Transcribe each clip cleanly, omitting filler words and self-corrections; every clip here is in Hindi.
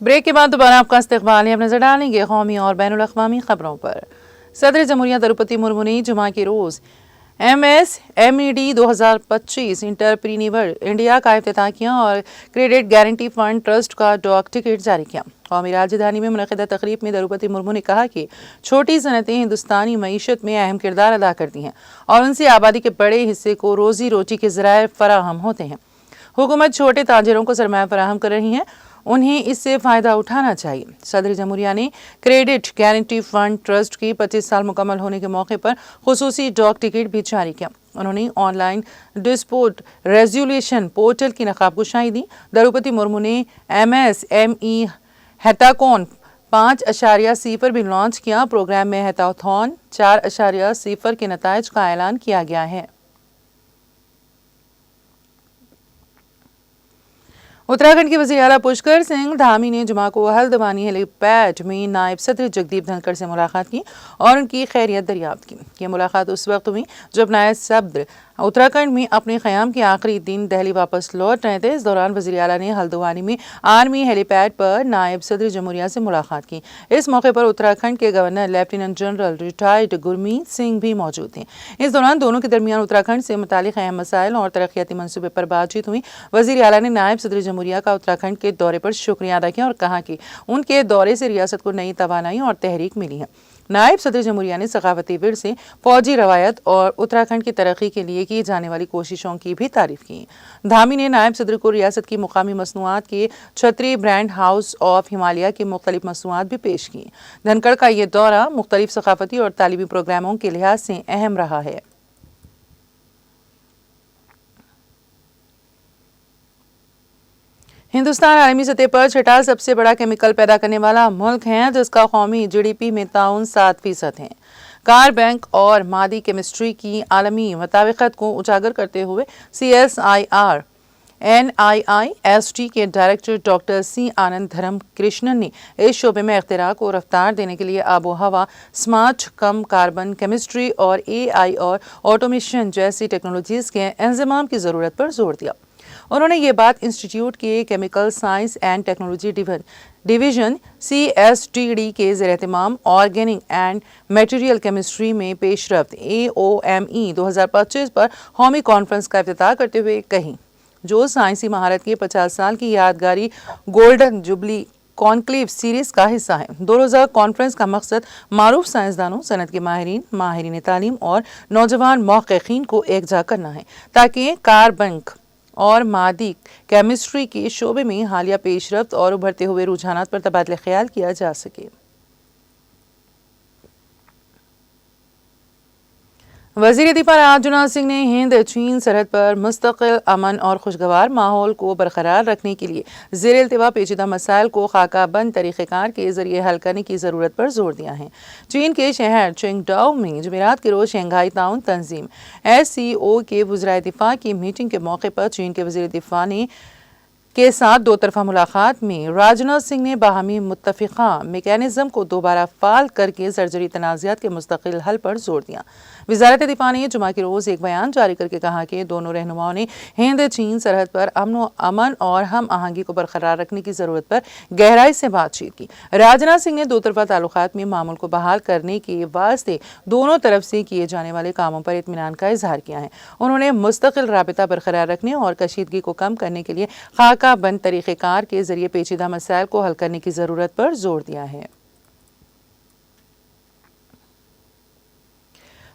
ब्रेक के बाद दोबारा आपका इस्तकबाल है। अब नजर डालेंगे कौमी और बैनुल अक़वामी खबरों पर। सदर जमहूरिया द्रौपदी मुर्मू ने जुमा के रोज़ MSMED 2025 इंटरप्रीनिवर इंडिया का इफ्तिताह किया और क्रेडिट गारंटी फंड ट्रस्ट का डॉक टिकट जारी किया। कौमी राजधानी में मुनक़िदा तकरीब में द्रौपदी मुर्मू ने कहा कि छोटी सनतें हिंदुस्तानी मईशत में अहम किरदार अदा करती हैं और उनसे आबादी के बड़े हिस्से को रोजी रोटी के ज़राए फराहम होते हैं। हुकूमत छोटे ताजिरों को सरमाया फराहम कर रही है, उन्हें इससे फ़ायदा उठाना चाहिए। सदर जमहूरिया ने क्रेडिट गारंटी फंड ट्रस्ट की 25 साल मुकम्मल होने के मौके पर खुसूसी डॉक टिकट भी जारी किया। उन्होंने ऑनलाइन डिस्प्यूट रेजोल्यूशन पोर्टल की नकाबकुशाई दी। द्रौपदी मुर्मू ने MSME हैकाथॉन 5.0 भी लॉन्च किया। प्रोग्राम में हैकाथॉन 4.0 के नताइज का ऐलान किया गया है। उत्तराखंड के वज़ीर आला पुष्कर सिंह धामी ने जुमा को हल्द्वानी हेलीपैड में नायब सदर जगदीप धनखड़ से मुलाकात की और उनकी खैरियत दरियाफ्त की। यह मुलाकात उस वक्त हुई जब नायब सदर उत्तराखंड में अपने क़याम के आखिरी दिन दिल्ली वापस लौट रहे थे। इस दौरान वज़ीर आला ने हल्द्वानी में आर्मी हेलीपैड पर नायब सदर जमहूरिया से मुलाकात की। इस मौके पर उत्तराखंड के governor lieutenant general retired Gurmeet Singh भी मौजूद थे। इस दौरान दोनों के दरमियान उत्तराखंड से मुतालिक अहम मसाइल और तरक्याती मनसूबे पर बातचीत हुई। वज़ीर आला ने नायब सदर जमहूरिया का उत्तराखंड के दौरे पर शुक्रिया अदा किया और कहा कि उनके दौरे से रियासत को नई तवानाई और तहरीक मिली है। नायब सदर जमहूरिया ने सकाफती विरसे, फौजी रवायत और उत्तराखंड की तरक्की के लिए की जाने वाली कोशिशों की भी तारीफ की। धामी ने नायब सदर को रियासत की मुकामी मसनूआत के छतरी ब्रांड हाउस ऑफ हिमालय की मुख्तलिफ मसनूआत भी पेश की। धनखड़ का ये दौरा मुख्तलिफ सकाफती और तालीमी प्रोग्रामों के लिहाज से अहम रहा है। हिंदुस्तान आलमी सतह पर छठा सबसे बड़ा केमिकल पैदा करने वाला मुल्क है, जिसका कौमी GDP में ताउन 7% है। कार बैंक और मादी केमिस्ट्री की आलमी मुताबिकत को उजागर करते हुए CSIR NIIST के डायरेक्टर डॉक्टर C आनंद धर्म कृष्णन ने इस शोबे में इख्तिराअ को रफ्तार देने के लिए आबो हवा, स्मार्ट कम कार्बन केमिस्ट्री और AI और ऑटोमेशन जैसी टेक्नोलॉजीज के इंज़माम की ज़रूरत पर जोर दिया। उन्होंने ये बात इंस्टीट्यूट के chemical science and technology division CSTD के ज़ेर-एहतमाम ऑर्गेनिक एंड मटेरियल केमिस्ट्री में पेशरफ्त AOME 2025 पर कौमी कॉन्फ्रेंस का इफ्तिताह करते हुए कही, जो साइंसी महारत की 50 साल की यादगारी गोल्डन जुबली कॉन्क्लेव सीरीज का हिस्सा है। 2 रोज़ा कॉन्फ्रेंस का मकसद मारूफ साइंसदानों, सनत के माहिरीन तालीम और नौजवान मौक़िक़ीन को एकजा करना है, ताकि कार बैंक और मादी केमिस्ट्री के शोबे में हालिया पेशरफ्त और उभरते हुए रुझानात पर तबादला ख्याल किया जा सके। वज़ीर दिफा राजनाथ सिंह ने हिंद चीन सरहद पर मुस्तकिल अमन और खुशगवार माहौल को बरकरार रखने के लिए ज़ेर-इल्तिवा पेचीदा मसाइल को खाकाबंद तरीक़ेकार के ज़रिए हल करने की ज़रूरत पर जोर दिया है। चीन के शहर चिंगडाओ में जुमेरात के रोज़ शंघाई ताउन तंजीम SCO के वज़ीर दिफा की मीटिंग के मौके पर चीन के वज़ीर दिफा के साथ 2 तरफ़ा मुलाकात में राजनाथ सिंह ने बाहमी मुत्तफ़िक़ा मेकैनिज़्म को दोबारा फ़ाल करके ज़रज़री तनाज़ात के मुस्तकिल हल पर जोर दिया। वज़ारत दिफा ने जुमा के रोज़ एक बयान जारी करके कहा कि दोनों रहनुमाओं ने हिंद चीन सरहद पर अमन और हम आहंगी को बरकरार रखने की ज़रूरत पर गहराई से बातचीत की। राजनाथ सिंह ने 2 तरफ़ा ताल्लुक़ात में मामूल को बहाल करने के वास्ते दोनों तरफ से किए जाने वाले कामों पर इत्मीनान का इजहार किया है। उन्होंने मुस्तकिल राबिता बरकरार रखने और कशीदगी को कम करने के लिए खाकाबंद तरीक़ेकार के ज़रिए पेचीदा मसाइल को हल करने की ज़रूरत पर जोर दिया है।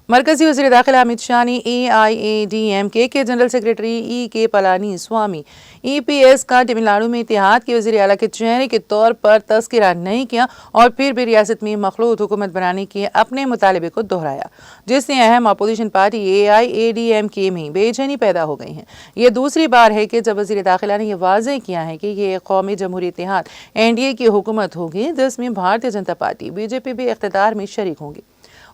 मरकजी वज़ीर दाखिला अमित शाह ने AIADMK के जनरल सेक्रेटरी E.K. पलानी स्वामी EPS का तमिलनाडु में इत्तेहाद के वज़ीर आला के चेहरे के तौर पर तज़किरा नहीं किया और फिर भी रियासत में मखलूत हुकूमत बनाने के अपने मुतालबे को दोहराया, जिससे अहम अपोजिशन पार्टी AIADMK में बेचैनी पैदा हो गई है। ये दूसरी बार है कि जब वज़ीर दाखिला ने यह वाज़ेह किया है कि ये कौमी जमहूरी इत्तेहाद NDA की हुकूमत होगी, जिसमें भारतीय जनता पार्टी BJP भी इख्तियार में शरीक होंगी।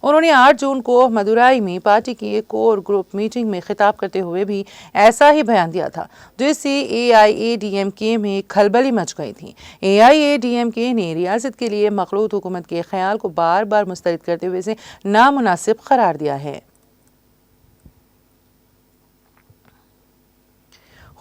उन्होंने 8 जून को मदुराई में पार्टी की एक कोर ग्रुप मीटिंग में खिताब करते हुए भी ऐसा ही बयान दिया था, जिससे AIADMK में खलबली मच गई थी। AIADMK ने रियासत के लिए मखलूत हुकूमत के ख्याल को बार बार मुस्तरद करते हुए इसे नामुनासिब करार दिया है।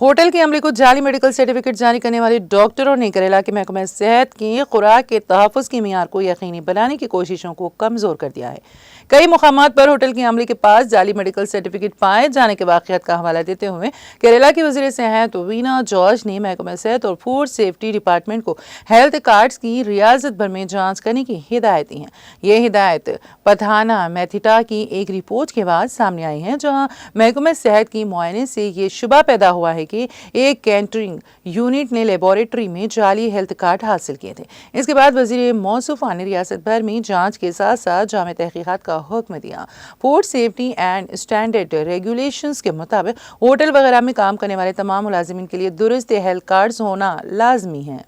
होटल के अमले को जाली मेडिकल सर्टिफिकेट जारी करने वाले डॉक्टरों ने करेला के महकमा सेहत की खुराक के तहफ़्फ़ुज़ की मियार को यकीनी बनाने की कोशिशों को कमज़ोर कर दिया है। कई मुकामात पर होटल के अमले के पास जाली मेडिकल सर्टिफिकेट पाए जाने के वाक़यात का हवाला देते हुए केरला की वज़ीर सेहत वीना जॉर्ज ने महकमा सेहत और फूड सेफ्टी डिपार्टमेंट को हेल्थ कार्ड्स की रियासत भर में जाँच करने की हिदायत दी है। ये हिदायत पठाना मैथिटा की एक रिपोर्ट के बाद सामने आई है, जहाँ महकमा सेहत की मुआयने से ये शुबा पैदा हुआ है कि एक कैंटरिंग यूनिट ने लेबोरेटरी में जाली हेल्थ कार्ड हासिल किए थे। इसके बाद वज़ीर मौसूफा ने रियासत भर में जांच के साथ साथ जामे तहकीकात का हुक्म दिया। Food safety and standard regulations के मुताबिक होटल वगैरह में काम करने वाले तमाम मुलाजिमीन के लिए दुरुस्त हेल्थ कार्ड्स होना लाजमी है।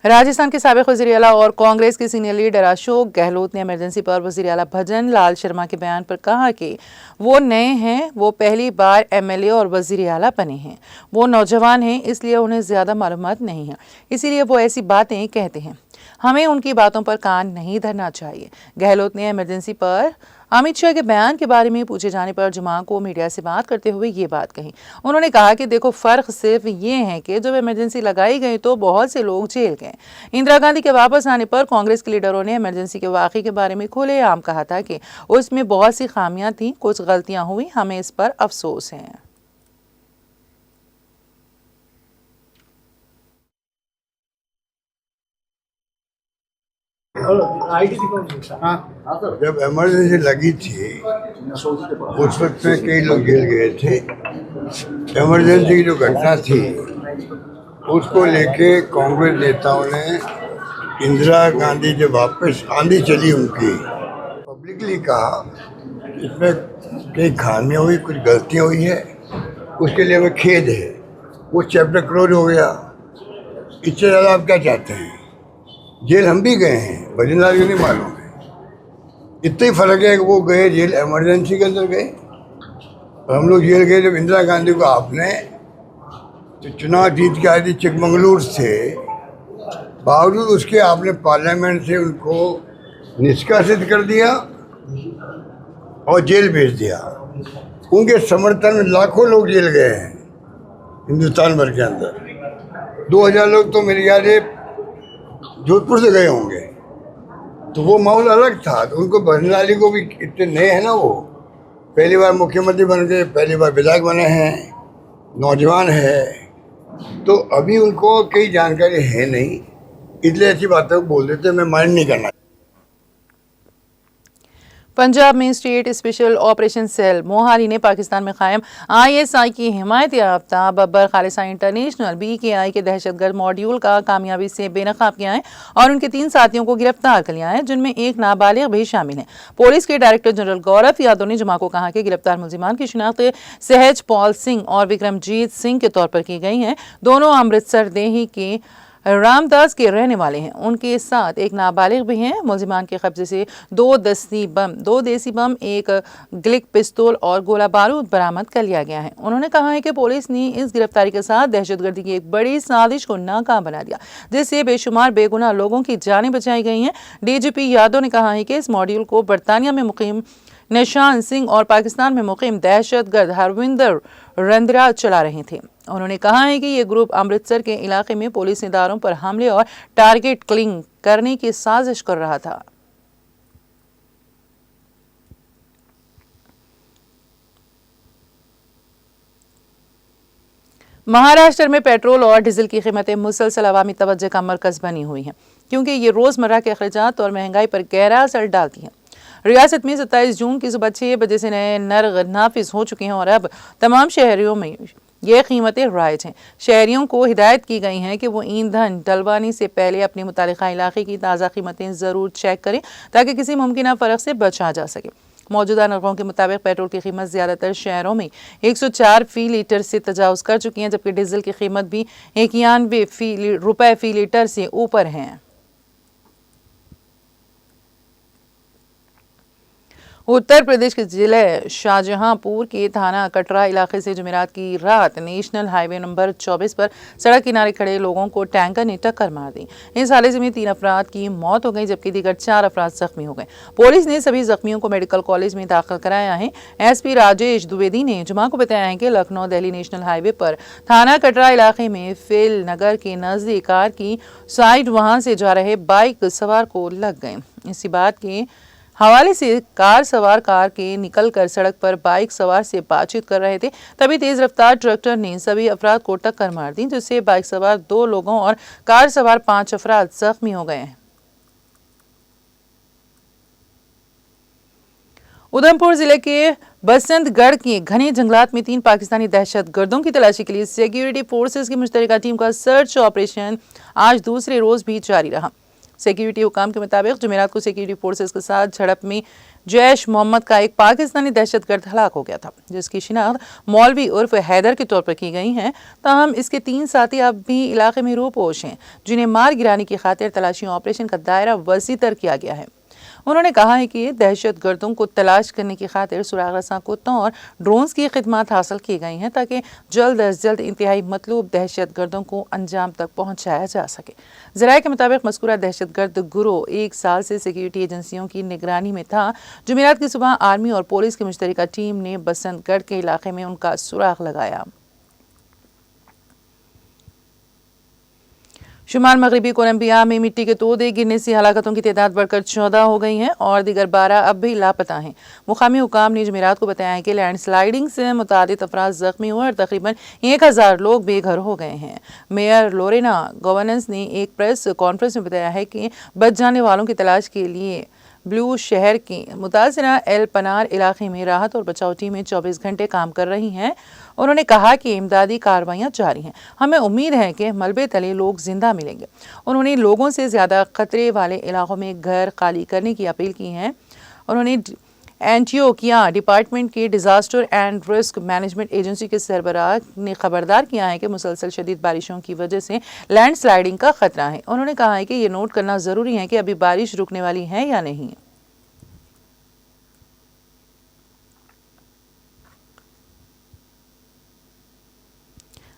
राजस्थान के साबिक वज़ीर आला और कांग्रेस के सीनियर लीडर अशोक गहलोत ने इमरजेंसी पर वज़ीर आला भजन लाल शर्मा के बयान पर कहा कि वो नए हैं, वो पहली बार एमएलए और वज़ीर आला बने हैं, वो नौजवान हैं, इसलिए उन्हें ज़्यादा मालूमात नहीं है, इसीलिए वो ऐसी बातें कहते हैं। हमें उनकी बातों पर कान नहीं धरना चाहिए। गहलोत ने इमरजेंसी पर अमित शाह के बयान के बारे में पूछे जाने पर जुमा को मीडिया से बात करते हुए ये बात कही। उन्होंने कहा कि देखो, फ़र्क सिर्फ ये है कि जब इमरजेंसी लगाई गई तो बहुत से लोग जेल गए। इंदिरा गांधी के वापस आने पर कांग्रेस के लीडरों ने इमरजेंसी के वाक़े के बारे में खुलेआम कहा था कि उसमें बहुत सी खामियां थीं, कुछ गलतियां हुई, हमें इस पर अफसोस है। जब इमरजेंसी लगी थी उस वक्त में कई लोग जेल गए थे। इमरजेंसी की जो घटना थी उसको लेके कांग्रेस नेताओं ने इंदिरा गांधी जब वापस आंधी चली उनकी, पब्लिकली कहा इसमें कई खामियां हुई, कुछ गलतियां हुई है, उसके लिए हमें खेद है। वो चैप्टर क्लोज हो गया। इससे ज़्यादा आप क्या चाहते हैं? जेल हम भी गए हैं, भजन लाल को नहीं मालूम है। इतना ही फर्क है कि वो गए जेल इमरजेंसी के अंदर गए और हम लोग जेल गए जब इंदिरा गांधी को आपने तो चुनाव जीत के आई थी चिकमंगलूर से, बावजूद उसके आपने पार्लियामेंट से उनको निष्कासित कर दिया और जेल भेज दिया। उनके समर्थन में लाखों लोग जेल गए हैं हिंदुस्तान भर के अंदर। 2000 लोग तो मेरे याद है जोधपुर से गए होंगे। तो वो माहौल अलग था। तो उनको भजनलाली को भी इतने नए हैं ना, वो पहली बार मुख्यमंत्री बन गए, पहली बार विधायक बने हैं, नौजवान है, तो अभी उनको कई जानकारी है नहीं, इसलिए ऐसी बातों को बोल देते। मैं माइंड नहीं करना। पंजाब में State Special Operation Cell Mohali ने पाकिस्तान में कायम ISI की हिमायत याफ्ता बब्बर खालिसा इंटरनेशनल BKI के दहशतगर्द मॉड्यूल का कामयाबी से बेनकाब किया है और उनके 3 साथियों को गिरफ्तार कर लिया है, जिनमें एक नाबालिग भी शामिल है। पुलिस के डायरेक्टर जनरल गौरव यादव ने जुमा को कहा कि गिरफ्तार मुलजिमान की शिनाख्त सहज पॉल सिंह और विक्रमजीत सिंह के तौर पर की गई है। दोनों अमृतसर देही के रामदास के रहने वाले हैं। उनके साथ एक नाबालिग भी हैं। मुलजिमान के कब्जे से 2 देसी बम, एक ग्लिक पिस्तौल और गोला बारूद बरामद कर लिया गया है। उन्होंने कहा है कि पुलिस ने इस गिरफ्तारी के साथ दहशतगर्दी की एक बड़ी साजिश को नाकाम बना दिया, जिससे बेशुमार बेगुनाह लोगों की जानें बचाई गई हैं। DGP यादव ने कहा है कि इस मॉड्यूल को बरतानिया में मुकीम निशान सिंह और पाकिस्तान में मुकीम दहशतगर्द हरविंदर रंद्रा चला रहे थे। उन्होंने कहा है कि ये ग्रुप अमृतसर के इलाके में पुलिस इदारों पर हमले और टारगेट किलिंग करने की साजिश कर रहा था। महाराष्ट्र में पेट्रोल और डीजल की कीमतें मुसलसल अवामी तवज्जो का मरकज बनी हुई हैं, क्योंकि ये रोजमर्रा के अखराजात और महंगाई पर गहरा असर डालती हैं। रियासत में 27 जून की सुबह 6 बजे से नए नर्ग नाफिज हो चुके हैं और अब तमाम शहरियों में ये कीमतें राइज हैं। शहरियों को हिदायत की गई है कि वो ईंधन डलवाने से पहले अपने मुतालिका इलाके की ताज़ा कीमतें ज़रूर चेक करें, ताकि किसी मुमकिन फ़र्क से बचा जा सके। मौजूदा नरखों के मुताबिक पेट्रोल की कीमत ज़्यादातर शहरों में 104 फ़ी लीटर से तजावज़ कर चुकी है, जबकि डीजल की कीमत भी 91 रुपये फ़ी लीटर से ऊपर है। उत्तर प्रदेश के जिले शाहजहांपुर के थाना कटरा इलाके से जुमेरात की रात नेशनल हाईवे नंबर 24 पर सड़क किनारे खड़े लोगों को टैंकर ने टक्कर मार दी। इस हादसे में 3 अफराद की मौत हो गई जबकि दीगर 4 अफराद जख्मी हो गए। पुलिस ने सभी जख्मियों को मेडिकल कॉलेज में दाखिल कराया है। एसपी राजेश द्विवेदी ने जुमा को बताया है कि लखनऊ दिल्ली नेशनल हाईवे पर थाना कटरा इलाके में फेल नगर के नजदीक कार की साइड वहां से जा रहे बाइक सवार को लग गए। इसी बात के हवाले से कार सवार कार के निकलकर सड़क पर बाइक सवार से बातचीत कर रहे थे, तभी तेज रफ्तार ट्रैक्टर ने सभी अफराद को टक्कर मार दी, जिससे बाइक सवार 2 लोगों और कार सवार 5 अफराद जख्मी हो गए हैं। उधमपुर जिले के बसंतगढ़ के घने जंगलात में 3 पाकिस्तानी दहशतगर्दों की तलाशी के लिए सिक्योरिटी फोर्सेस की मुश्तरका टीम का सर्च ऑपरेशन आज दूसरे रोज भी जारी रहा। सिक्योरिटी हुकाम के मुताबिक जुमेरात को सिक्योरिटी फोर्सेस के साथ झड़प में जैश मोहम्मद का एक पाकिस्तानी दहशतगर्द हलाक हो गया था, जिसकी शिनाख्त मौलवी उर्फ हैदर के तौर पर की गई है। ताहम इसके 3 साथी अब भी इलाके में रूपोश हैं, जिन्हें मार गिराने की खातिर तलाशी ऑपरेशन का दायरा वसीतर किया गया है। उन्होंने कहा है कि दहशतगर्दों को तलाश करने की खातिर सुराग रसां कुत्तों और ड्रोन्स की खिदमत हासिल की गई हैं ताकि जल्द अज जल्द इंतहाई मतलूब दहशतगर्दों को अंजाम तक पहुंचाया जा सके। ज़राए के मुताबिक मज़कूरा दहशतगर्द गुरोह 1 साल से सिक्योरिटी एजेंसियों की निगरानी में था। जुमेरात की सुबह आर्मी और पुलिस की मुश्तरका टीम ने बसंतगढ़ के इलाके में उनका सुराग लगाया। शुमाल मगरबी कोलंबिया में मिट्टी के तोदे गिरने से हलाकतों की तादाद बढ़कर 14 हो गई है और दीगर 12 अब भी लापता हैं। मुकामी हुकाम ने जुमेरात को बताया है कि लैंडस्लाइडिंग से मुतादिद अफराद जख्मी हुए और तकरीबन 1000 लोग बेघर हो गए हैं। मेयर लोरेना गवर्नेंस ने एक प्रेस कॉन्फ्रेंस में बताया है कि बच जाने वालों की तलाश के लिए ब्लू शहर के मुतासरा एल पनार इलाके में राहत और बचाव टीमें 24 घंटे काम कर रही हैं। उन्होंने कहा कि इमदादी कार्रवाइयां जारी हैं। हमें उम्मीद है कि मलबे तले लोग जिंदा मिलेंगे। उन्होंने लोगों से ज़्यादा खतरे वाले इलाकों में घर खाली करने की अपील की है। उन्होंने एंटियोकिया डिपार्टमेंट के disaster and risk management agency के सरबराह ने खबरदार किया है कि मुसलसल शदीद बारिशों की वजह से लैंडस्लाइडिंग का खतरा है। उन्होंने कहा है कि ये नोट करना जरूरी है कि अभी बारिश रुकने वाली है या नहीं।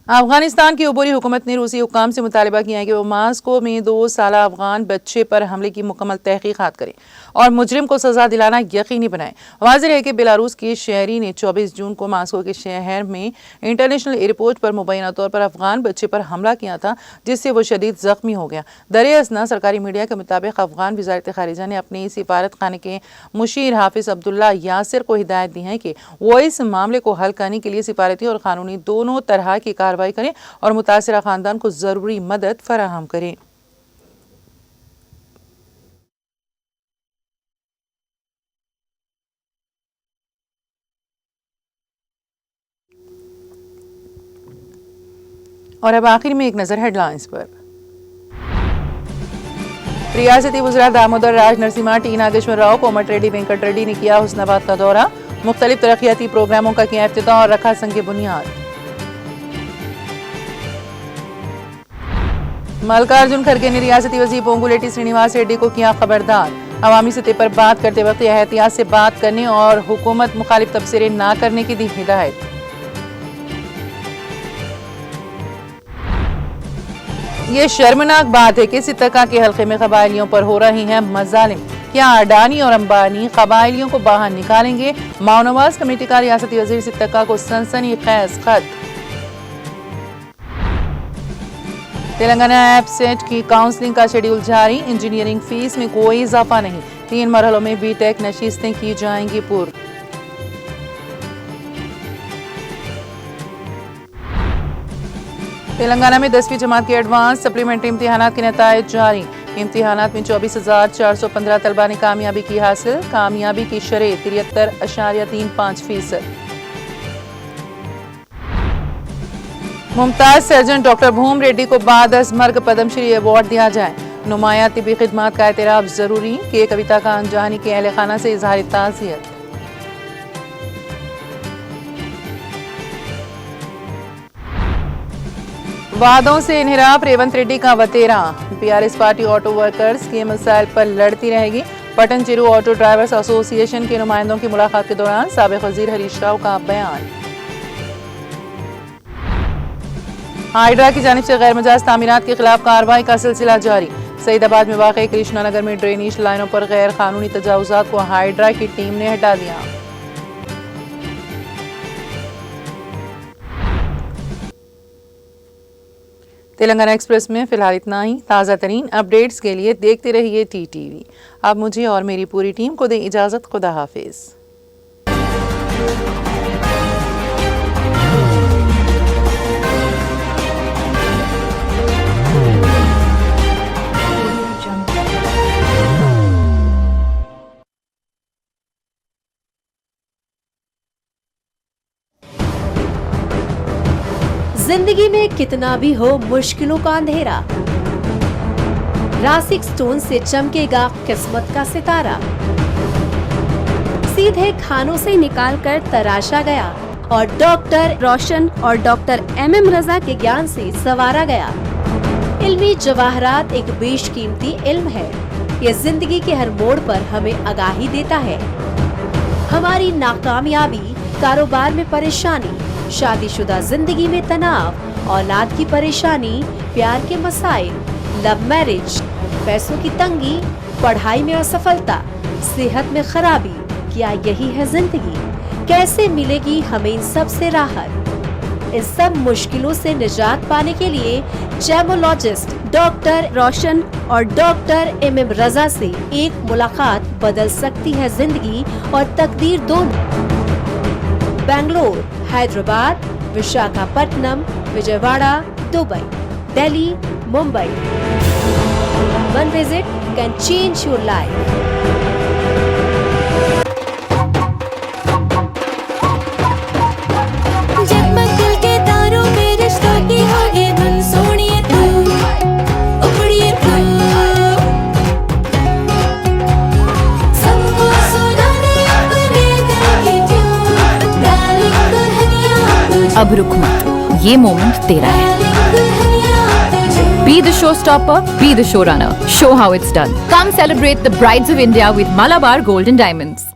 अफगानिस्तान की अबूरी हुकूमत ने रूसी हुकाम से मुतालबा किया है कि वो मास्को में 2 साला अफगान बच्चे पर हमले की मुकम्मल तहकीकात करें और मुजरिम को सजा दिलाना यकीनी बनाए। वाज़ेह है कि बेलारूस के शहरी ने 24 जून को मास्को के शहर में इंटरनेशनल एयरपोर्ट पर मुबैना तौर पर अफगान बच्चे पर हमला किया था, जिससे वो शदीद जख्मी हो गया। दर-ए-असना सरकारी मीडिया के मुताबिक अफगान वज़ारत ख़ारिजा ने अपने सिफारत खाने के मुशीर हाफिज अब्दुल्ला यासिर को हिदायत दी है कि वो इस मामले को हल करने के लिए सिफारती और कानूनी दोनों तरह की कार्रवाई करें और मुतासिरा खानदान को जरूरी मदद फराहम करें। और अब आखिर में एक नजर हेडलाइंस पर। रियासती वज़रा दामोदर राज नरसिम्हा, टी नागेश्वर राव, कोमटिरेड्डी वेंकट रेड्डी ने किया हुस्नाबाद का दौरा। मुख्तलिफ तरक्याती प्रोग्रामों का किया इफ्तिताह और रखा संग बुनियाद। मल्लिकार्जुन खड़गे ने रियासती वज़ीर पोंगुलेटी श्रीनिवास रेड्डी को किया खबरदार। अवामी सतह पर बात करते वक्त एहतियात से बात करने और हुकूमत मुखालिफ तबसरे ना करने की दी हिदायत। ये शर्मनाक बात है कि सितका के हल्के में कबायलियों पर हो रही हैं मजालिम। क्या अडानी और अंबानी कबायलियों को बाहर निकालेंगे? माओनवाज कमेटी का रियासती वजीर सितका को सनसनीखेज खत। तेलंगाना एपसेट की काउंसलिंग का शेड्यूल जारी। इंजीनियरिंग फीस में कोई इजाफा नहीं। 3 मरहलों में बीटेक नशीस्तें की जाएंगी पुर। तेलंगाना में 10वीं जमात के एडवांस सप्लीमेंट्री इम्तिहानात के नताइज जारी। इम्तिहानात में 24,415 तलबा ने कामयाबी की हासिल। कामयाबी की शरह 73.35%। मुमताज सर्जन डॉक्टर भूम रेड्डी को बाद अज मर्ग पद्मश्री अवार्ड दिया जाए। नुमाया तिबी खिदमात का एतराफ जरूरी। के कविता का अनजानी के अहले खाना से इजहार ताज़ियत। वादों से इन्हिराफ, रेवंत रेड्डी का वतेरा। पीआरएस पार्टी ऑटो वर्कर्स के मसाइल पर लड़ती रहेगी। पटन चिरू ऑटो ड्राइवर्स एसोसिएशन के नुमाइंदों की मुलाकात के दौरान साबिक वजीर हरीश राव का बयान। हाइड्रा की जानिब से गैर मजाज तामीरात के खिलाफ कार्रवाई का सिलसिला जारी। सईदाबाद में वाक़ कृष्णा नगर में ड्रेनेज लाइनों पर गैर कानूनी तजावुजात को हाइड्रा की टीम ने हटा दिया। तेलंगाना एक्सप्रेस में फिलहाल इतना ही। ताज़ा तरीन अपडेट्स के लिए देखते रहिए TTV। अब मुझे और मेरी पूरी टीम को दें इजाज़त। खुदा हाफिज़। जिंदगी में कितना भी हो मुश्किलों का अंधेरा, रासिक स्टोन से चमकेगा किस्मत का सितारा। सीधे खानों से निकाल कर तराशा गया और डॉक्टर रोशन और डॉक्टर MM रजा के ज्ञान से संवारा गया। इल्मी जवाहरात एक बेशकीमती इल्म है। ये जिंदगी के हर मोड़ पर हमें आगाही देता है। हमारी नाकामयाबी, कारोबार में परेशानी, शादीशुदा जिंदगी में तनाव, औलाद की परेशानी, प्यार के मसाइल, लव मैरिज, पैसों की तंगी, पढ़ाई में असफलता, सेहत में खराबी, क्या यही है जिंदगी? कैसे मिलेगी हमें इन सब से राहत? इन सब मुश्किलों से निजात पाने के लिए जेमोलॉजिस्ट डॉक्टर रोशन और डॉक्टर MM रजा से एक मुलाकात बदल सकती है जिंदगी और तकदीर दोनों। Bangalore, Hyderabad, Visakhapatnam, Vijayawada, Dubai, Delhi, Mumbai. One visit can change your life. जगमग दिल के तारों में रिश्तों की होगी धुन, सोनिए तू, उपड़िए तू, सबको सुनाने अपने दिल की ट्यून, डार्लिंग दुल्हनिया तुझे, अब रुक मत, ये मोमेंट तेरा है। डार्लिंग दुल्हनिया तुझे। Be the showstopper, be the showrunner. Show how it's done. Come celebrate the Brides of India with Malabar Gold and Diamonds.